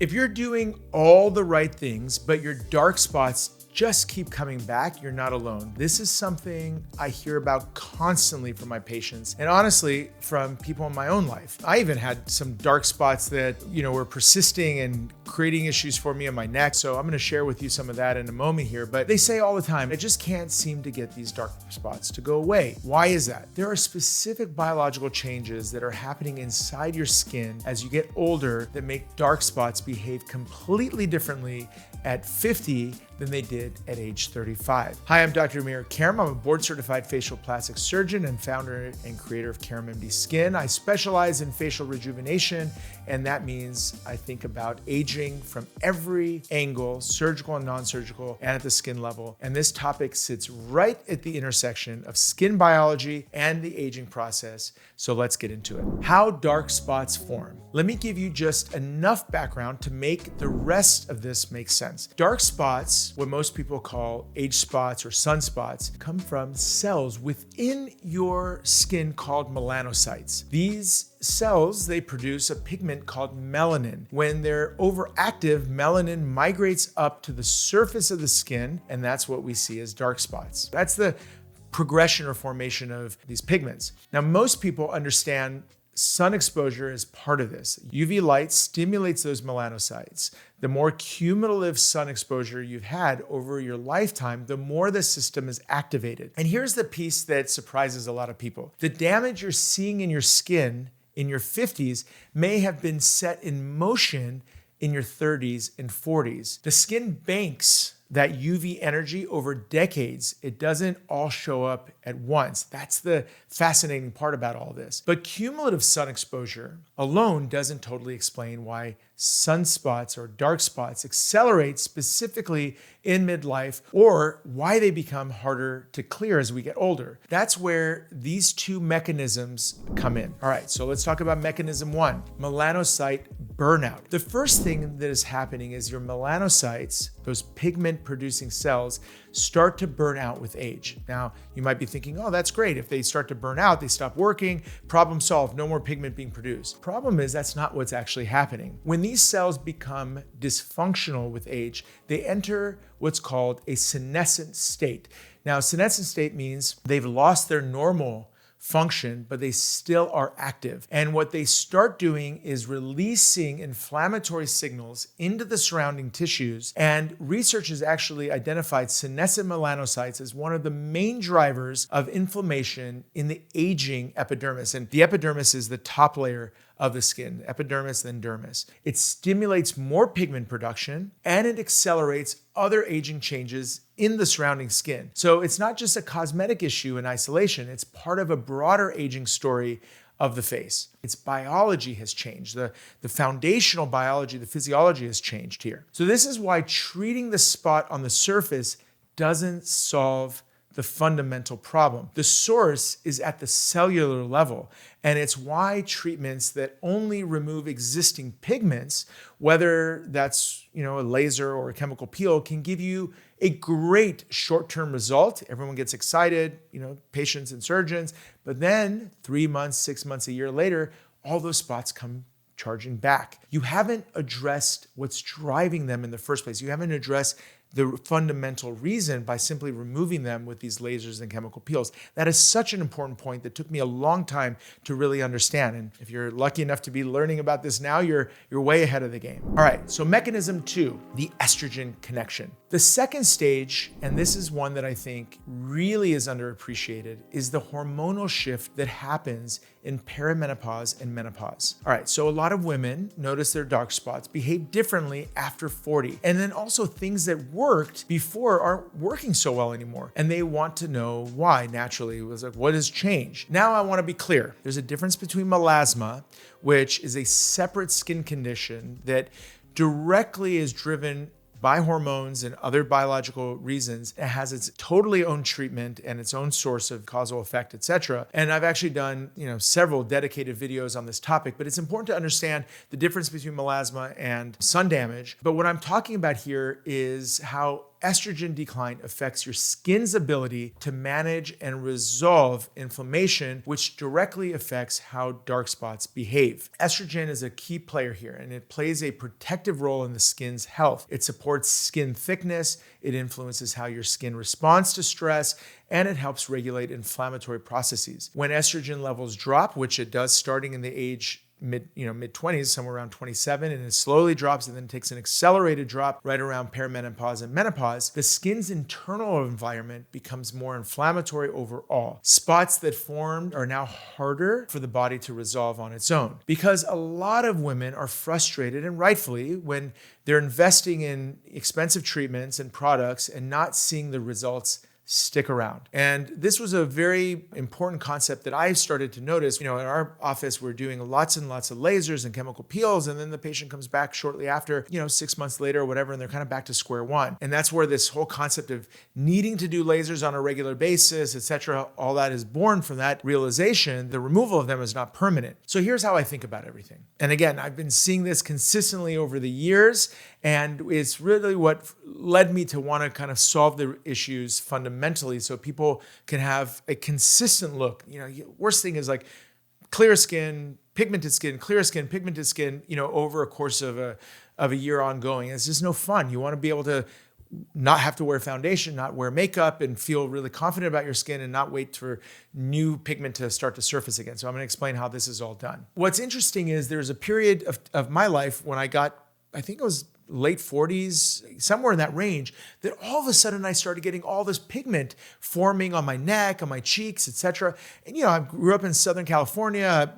If you're doing all the right things, but your dark spots just keep coming back, you're not alone. This is something I hear about constantly from my patients, and honestly, from people in my own life. I even had some dark spots that, were persisting and creating issues for me on my neck. So I'm gonna share with you some of that in a moment here, but they say all the time, I just can't seem to get these dark spots to go away. Why is that? There are specific biological changes that are happening inside your skin as you get older that make dark spots behave completely differently at 50 than they did at age 35. Hi, I'm Dr. Amir Karam. I'm a board-certified facial plastic surgeon and founder and creator of Karam MD Skin. I specialize in facial rejuvenation, and that means I think about aging from every angle, surgical and non-surgical, and at the skin level. And this topic sits right at the intersection of skin biology and the aging process. So let's get into it. How dark spots form. Let me give you just enough background to make the rest of this make sense. Dark spots, what most people call age spots or sunspots, come from cells within your skin called melanocytes. These cells, they produce a pigment called melanin. When they're overactive, melanin migrates up to the surface of the skin, and that's what we see as dark spots. That's the progression or formation of these pigments. Now, most people understand sun exposure is part of this. UV light stimulates those melanocytes. The more cumulative sun exposure you've had over your lifetime, the more the system is activated. And here's the piece that surprises a lot of people. The damage you're seeing in your skin in your 50s may have been set in motion in your 30s and 40s. The skin banks that UV energy over decades. It doesn't all show up at once. That's the fascinating part about all this. But cumulative sun exposure alone doesn't totally explain why sunspots or dark spots accelerate specifically in midlife, or why they become harder to clear as we get older. That's where these two mechanisms come in. All right, so let's talk about mechanism one, melanocyte burnout. The first thing that is happening is your melanocytes, those pigment producing cells, start to burn out with age. Now, you might be thinking, oh, that's great. If they start to burn out, they stop working, problem solved, no more pigment being produced. Problem is that's not what's actually happening. When these cells become dysfunctional with age, they enter what's called a senescent state. Now, senescent state means they've lost their normal function, but they still are active. And what they start doing is releasing inflammatory signals into the surrounding tissues. And research has actually identified senescent melanocytes as one of the main drivers of inflammation in the aging epidermis. And the epidermis is the top layer of the skin, epidermis, then dermis. It stimulates more pigment production, and it accelerates other aging changes in the surrounding skin. So it's not just a cosmetic issue in isolation, it's part of a broader aging story of the face. Its biology has changed. The foundational biology, the physiology has changed here. So this is why treating the spot on the surface doesn't solve the fundamental problem. The source is at the cellular level, and it's why treatments that only remove existing pigments, whether that's a laser or a chemical peel, can give you a great short-term result. Everyone gets excited, patients and surgeons, but then 3 months, 6 months, a year later, all those spots come charging back. You haven't addressed what's driving them in the first place. You haven't addressed the fundamental reason by simply removing them with these lasers and chemical peels. That is such an important point that took me a long time to really understand. And if you're lucky enough to be learning about this now, you're way ahead of the game. All right, so mechanism two, the estrogen connection. The second stage, and this is one that I think really is underappreciated, is the hormonal shift that happens in perimenopause and menopause. All right, so a lot of women notice their dark spots behave differently after 40. And then also things that worked before aren't working so well anymore. And they want to know why. Naturally, it was like, what has changed? Now I want to be clear. There's a difference between melasma, which is a separate skin condition that directly is driven by hormones and other biological reasons. It has its totally own treatment and its own source of causal effect, etc. And I've actually done, several dedicated videos on this topic, but it's important to understand the difference between melasma and sun damage. But what I'm talking about here is how estrogen decline affects your skin's ability to manage and resolve inflammation, which directly affects how dark spots behave. Estrogen is a key player here, and it plays a protective role in the skin's health. It supports skin thickness, it influences how your skin responds to stress, and it helps regulate inflammatory processes. When estrogen levels drop, which it does starting in the age mid-20s, somewhere around 27, and it slowly drops and then takes an accelerated drop right around perimenopause and menopause, the skin's internal environment becomes more inflammatory overall. Spots that formed are now harder for the body to resolve on its own, because a lot of women are frustrated, and rightfully, when they're investing in expensive treatments and products and not seeing the results stick around. And this was a very important concept that I started to notice. In our office, we're doing lots and lots of lasers and chemical peels, and then the patient comes back shortly after, 6 months later or whatever, and they're kind of back to square one. And that's where this whole concept of needing to do lasers on a regular basis, etc., all that is born from that realization. The removal of them is not permanent. So here's how I think about everything. And again, I've been seeing this consistently over the years, and it's really what led me to want to kind of solve the issues fundamentally so people can have a consistent look. Worst thing is like clear skin, pigmented skin, clear skin, pigmented skin, over a course of a year ongoing. It's just no fun. You want to be able to not have to wear foundation, not wear makeup, and feel really confident about your skin and not wait for new pigment to start to surface again. So I'm going to explain how this is all done. What's interesting is there's a period of my life when I think it was late 40s, somewhere in that range, that all of a sudden I started getting all this pigment forming on my neck, on my cheeks, etc. And I grew up in Southern California,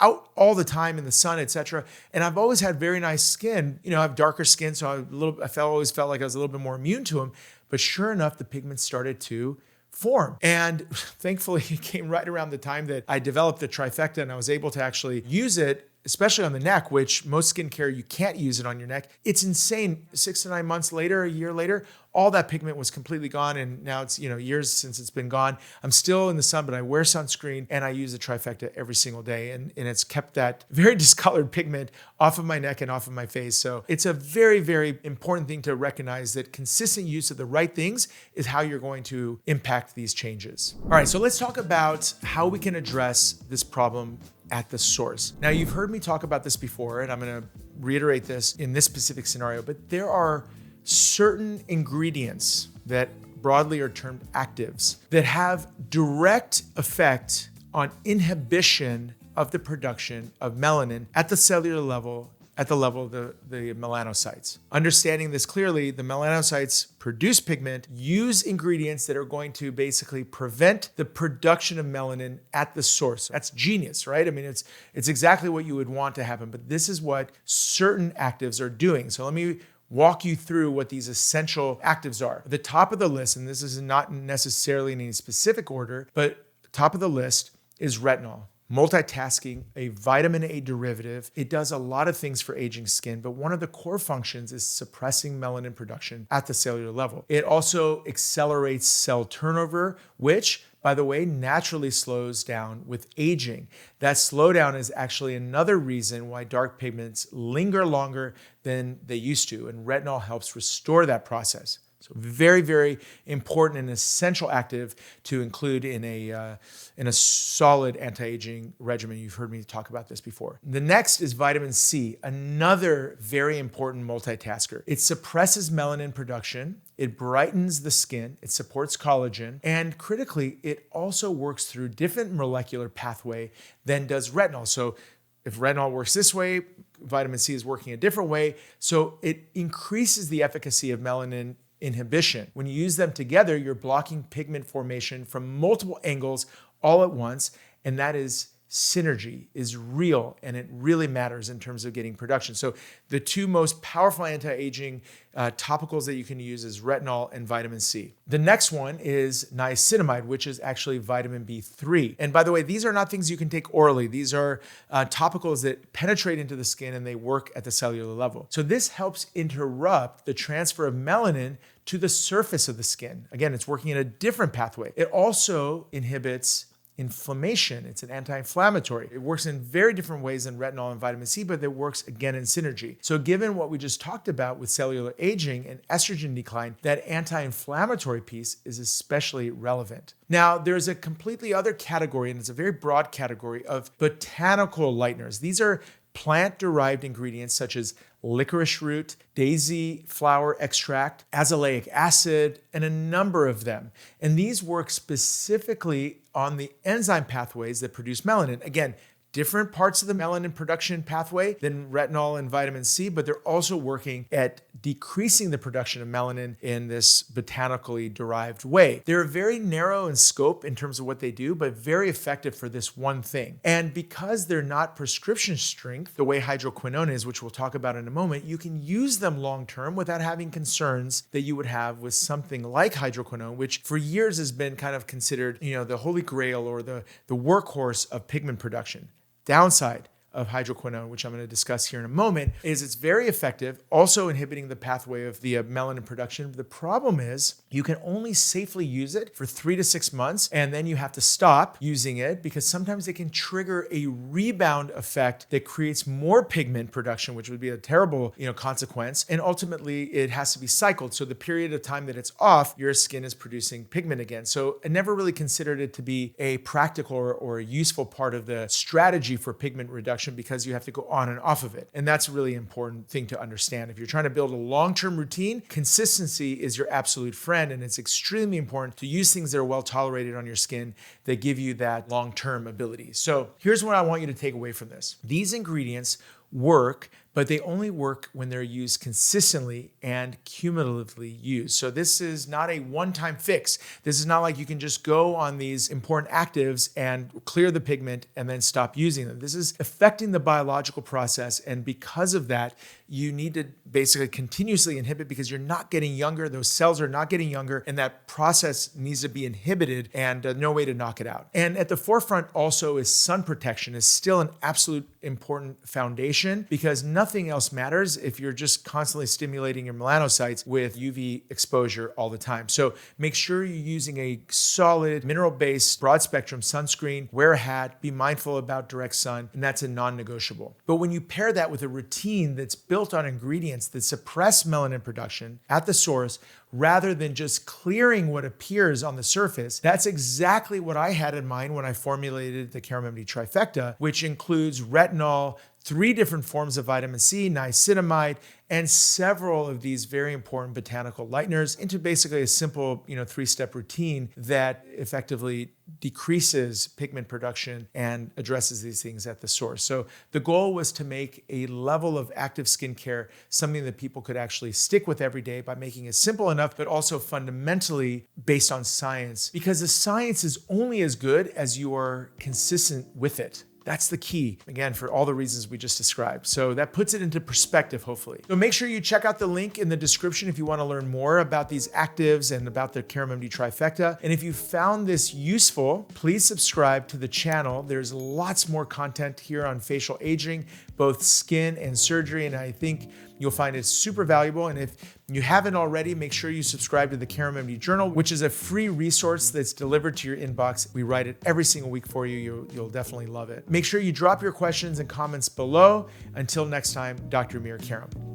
out all the time in the sun, etc. And I've always had very nice skin. I have darker skin, so I always felt like I was a little bit more immune to them. But sure enough, the pigments started to form. And thankfully, it came right around the time that I developed the trifecta, and I was able to actually use it, especially on the neck, which most skincare, you can't use it on your neck. It's insane. 6 to 9 months later, a year later, all that pigment was completely gone. And now it's, years since it's been gone. I'm still in the sun, but I wear sunscreen and I use the trifecta every single day. And it's kept that very discolored pigment off of my neck and off of my face. So it's a very, very important thing to recognize that consistent use of the right things is how you're going to impact these changes. All right, so let's talk about how we can address this problem at the source. Now, you've heard me talk about this before, and I'm going to reiterate this in this specific scenario, but there are certain ingredients that broadly are termed actives that have direct effect on inhibition of the production of melanin at the cellular level, at the level of the melanocytes. Understanding this clearly, the melanocytes produce pigment, use ingredients that are going to basically prevent the production of melanin at the source. That's genius, right? I mean, it's exactly what you would want to happen, but this is what certain actives are doing. So let me walk you through what these essential actives are. The top of the list, and this is not necessarily in any specific order, but top of the list is retinol. Multitasking, a vitamin A derivative. It does a lot of things for aging skin, but one of the core functions is suppressing melanin production at the cellular level. It also accelerates cell turnover, which, by the way, naturally slows down with aging. That slowdown is actually another reason why dark pigments linger longer than they used to, and retinol helps restore that process. So very, very important and essential active to include in a solid anti-aging regimen. You've heard me talk about this before. The next is vitamin C, another very important multitasker. It suppresses melanin production, it brightens the skin, it supports collagen, and critically, it also works through different molecular pathway than does retinol. So if retinol works this way, vitamin C is working a different way. So it increases the efficacy of melanin inhibition. When you use them together, you're blocking pigment formation from multiple angles all at once, and that is synergy, is real, and it really matters in terms of getting production. So the two most powerful anti-aging topicals that you can use is retinol and vitamin C. The next one is niacinamide, which is actually vitamin B3. And by the way, these are not things you can take orally. These are topicals that penetrate into the skin and they work at the cellular level. So this helps interrupt the transfer of melanin to the surface of the skin. Again, it's working in a different pathway. It also inhibits inflammation. It's an anti-inflammatory. It works in very different ways than retinol and vitamin C, but it works again in synergy. So given what we just talked about with cellular aging and estrogen decline, that anti-inflammatory piece is especially relevant. Now, there's a completely other category, and it's a very broad category of botanical lighteners. These are plant-derived ingredients such as licorice root, daisy flower extract, azelaic acid, and a number of them. And these work specifically on the enzyme pathways that produce melanin. Again, different parts of the melanin production pathway than retinol and vitamin C, but they're also working at decreasing the production of melanin in this botanically derived way. They're very narrow in scope in terms of what they do, but very effective for this one thing. And because they're not prescription strength, the way hydroquinone is, which we'll talk about in a moment, you can use them long-term without having concerns that you would have with something like hydroquinone, which for years has been kind of considered, the holy grail or the workhorse of pigment production. Downside of hydroquinone, which I'm going to discuss here in a moment, is it's very effective, also inhibiting the pathway of the melanin production. The problem is you can only safely use it for 3 to 6 months, and then you have to stop using it because sometimes it can trigger a rebound effect that creates more pigment production, which would be a terrible, consequence. And ultimately, it has to be cycled. So the period of time that it's off, your skin is producing pigment again. So I never really considered it to be a practical or a useful part of the strategy for pigment reduction, because you have to go on and off of it. And that's a really important thing to understand. If you're trying to build a long-term routine, consistency is your absolute friend. And it's extremely important to use things that are well tolerated on your skin that give you that long-term ability. So here's what I want you to take away from this. These ingredients work, but they only work when they're used consistently and cumulatively used. So this is not a one-time fix. This is not like you can just go on these important actives and clear the pigment and then stop using them. This is affecting the biological process. And because of that, you need to basically continuously inhibit because you're not getting younger. Those cells are not getting younger, and that process needs to be inhibited, and no way to knock it out. And at the forefront also is sun protection is still an absolute important foundation, because nothing else matters if you're just constantly stimulating your melanocytes with UV exposure all the time. So make sure you're using a solid mineral-based broad spectrum sunscreen, wear a hat, be mindful about direct sun, and that's a non-negotiable. But when you pair that with a routine that's built on ingredients that suppress melanin production at the source, rather than just clearing what appears on the surface, that's exactly what I had in mind when I formulated the Karam MD trifecta, which includes retinol, 3 different forms of vitamin C, niacinamide, and several of these very important botanical lighteners into basically a simple, 3-step routine that effectively decreases pigment production and addresses these things at the source. So the goal was to make a level of active skincare something that people could actually stick with every day by making it simple enough, but also fundamentally based on science, because the science is only as good as you are consistent with it. That's the key, again, for all the reasons we just described. So that puts it into perspective, hopefully. So make sure you check out the link in the description if you want to learn more about these actives and about the Karam MD trifecta. And if you found this useful, please subscribe to the channel. There's lots more content here on facial aging, both skin and surgery, and I think you'll find it super valuable. And if you haven't already, make sure you subscribe to the Karam MD Journal, which is a free resource that's delivered to your inbox. We write it every single week for you. You'll definitely love it. Make sure you drop your questions and comments below. Until next time, Dr. Amir Karam.